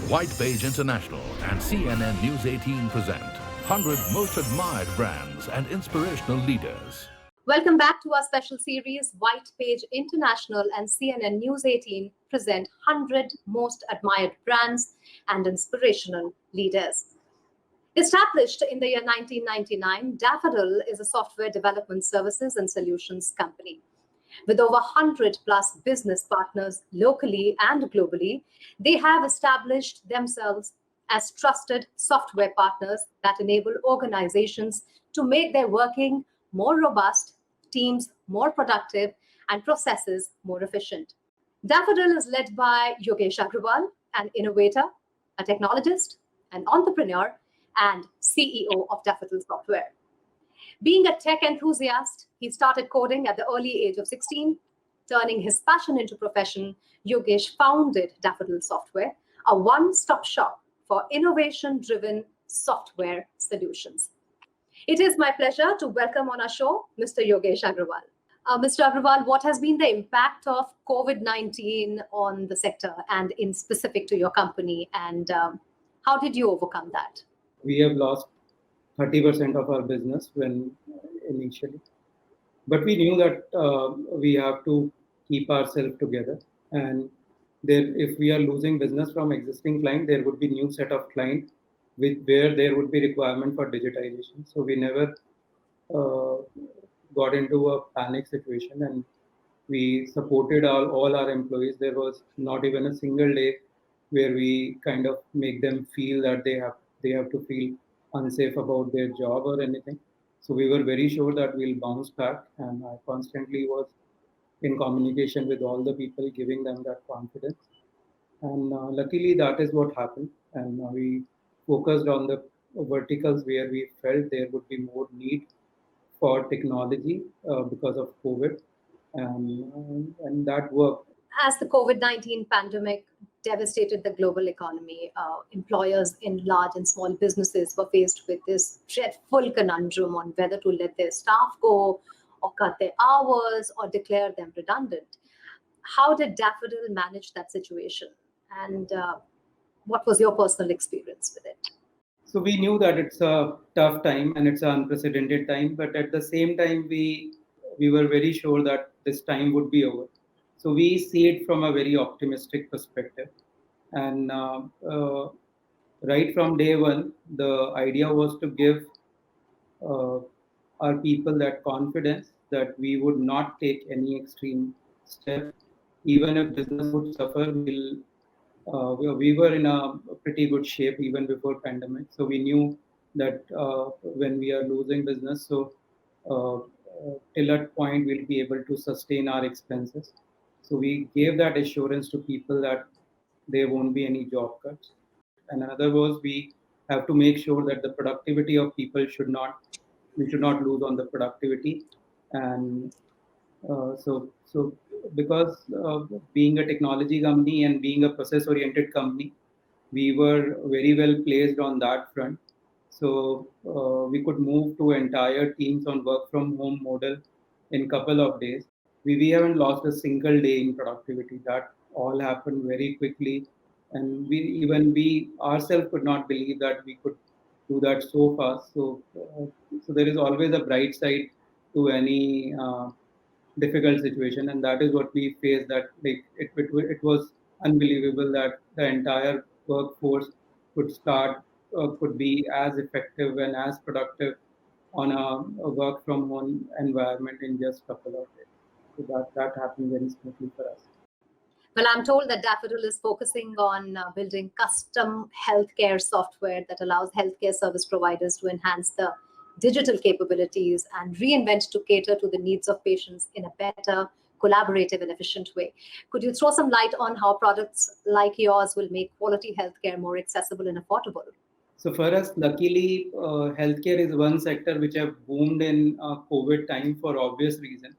White Page International and CNN News 18 present 100 Most Admired Brands and Inspirational Leaders. Welcome back to our special series. White Page International and CNN News 18 present 100 Most Admired Brands and Inspirational Leaders. Established in the year 1999, Daffodil is a software development services and solutions company. With over 100 plus business partners locally and globally, they have established themselves as trusted software partners that enable organizations to make their working more robust, teams more productive, and processes more efficient. Daffodil is led by Yogesh Agrawal, an innovator, a technologist, an entrepreneur, and CEO of Daffodil Software. Being a tech enthusiast, he started coding at the early age of 16. Turning his passion into profession, Yogesh founded Daffodil Software, a one-stop shop for innovation-driven software solutions. It is my pleasure to welcome on our show Mr. Yogesh Agrawal. Mr. Agrawal, what has been the impact of COVID-19 on the sector and in specific to your company, and how did you overcome that? We have lost 30% of our business when initially, but we knew that we have to keep ourselves together, and if we are losing business from existing client, there would be new set of client where there would be requirement for digitization. So we never got into a panic situation, and we supported all our employees. There was not even a single day where we kind of make them feel that they have to feel unsafe about their job or anything. So we were very sure that we'll bounce back, and I constantly was in communication with all the people, giving them that confidence. And luckily, that is what happened. And we focused on the verticals where we felt there would be more need for technology because of COVID, and that worked. As the COVID-19 pandemic devastated the global economy, employers in large and small businesses were faced with this dreadful conundrum on whether to let their staff go or cut their hours or declare them redundant. How did Daffodil manage that situation? And what was your personal experience with it? So we knew that it's a tough time and it's an unprecedented time, but at the same time, we were very sure that this time would be over. So we see it from a very optimistic perspective. And right from day one, the idea was to give our people that confidence that we would not take any extreme step. Even if business would suffer, we were in a pretty good shape even before pandemic. So we knew that when we are losing business, so till that point, we'll be able to sustain our expenses. So we gave that assurance to people that there won't be any job cuts. And another was we have to make sure that the productivity of people we should not lose on the productivity. And so because being a technology company and being a process-oriented company, we were very well placed on that front. So we could move to entire teams on work from home model in couple of days. We haven't lost a single day in productivity. That all happened very quickly, and we ourselves could not believe that we could do that so fast. So there is always a bright side to any difficult situation, and that is what we faced. That it was unbelievable that the entire workforce could be as effective and as productive on a work from home environment in just a couple of days. So that happened very smoothly for us. Well, I'm told that Daffodil is focusing on building custom healthcare software that allows healthcare service providers to enhance the digital capabilities and reinvent to cater to the needs of patients in a better, collaborative, and efficient way. Could you throw some light on how products like yours will make quality healthcare more accessible and affordable? So for us, luckily, healthcare is one sector which have boomed in COVID time for obvious reason.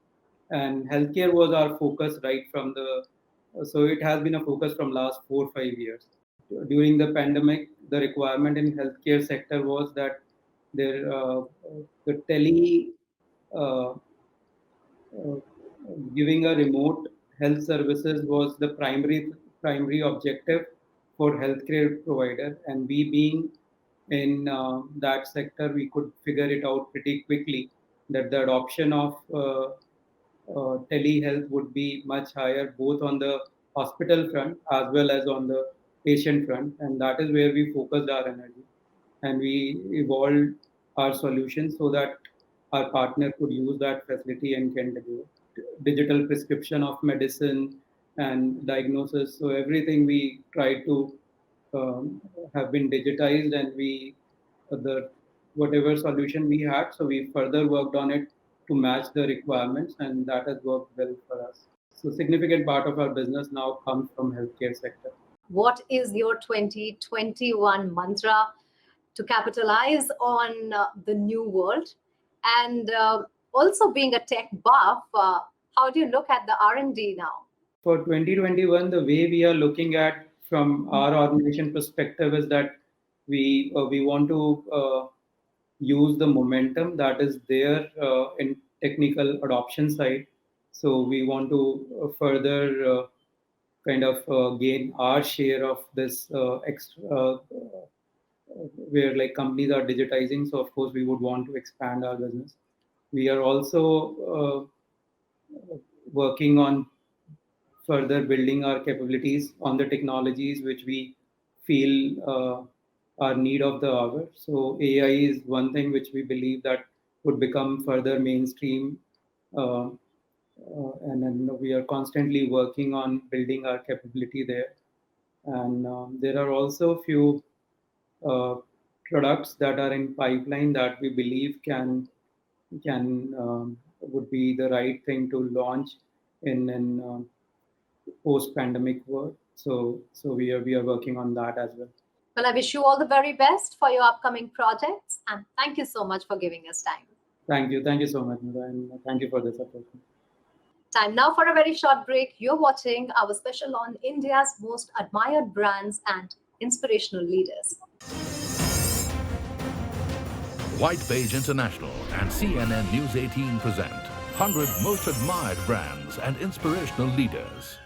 And healthcare was our focus right from so it has been a focus from last 4 or 5 years. During the pandemic, the requirement in healthcare sector was that the uh, giving a remote health services was the primary objective for healthcare provider, and we being in that sector, we could figure it out pretty quickly that the adoption of telehealth would be much higher, both on the hospital front as well as on the patient front, and that is where we focused our energy, and we evolved our solution so that our partner could use that facility and can deliver digital prescription of medicine and diagnosis. So everything we try to have been digitized, and we the whatever solution we had, so we further worked on it to match the requirements, and that has worked well for us. So significant part of our business now comes from healthcare sector. What is your 2021 mantra to capitalize on the new world? And also being a tech buff, how do you look at the R&D now? For 2021, the way we are looking at from our organization perspective is that we want to use the momentum that is there in technical adoption side. So we want to further kind of gain our share of this extra where like companies are digitizing. So of course we would want to expand our business. We are also working on further building our capabilities on the technologies which we feel are need of the hour. So AI is one thing which we believe that would become further mainstream, and then we are constantly working on building our capability there. And there are also few uh, products that are in pipeline that we believe can would be the right thing to launch in post-pandemic world. So we are working on that as well. Well, I wish you all the very best for your upcoming projects, and thank you so much for giving us time. Thank you so much, Nura, and thank you for this opportunity. Time now for a very short break. You're watching our special on India's most admired brands and inspirational leaders. White Page International and CNN News 18 present 100 Most Admired Brands and Inspirational Leaders.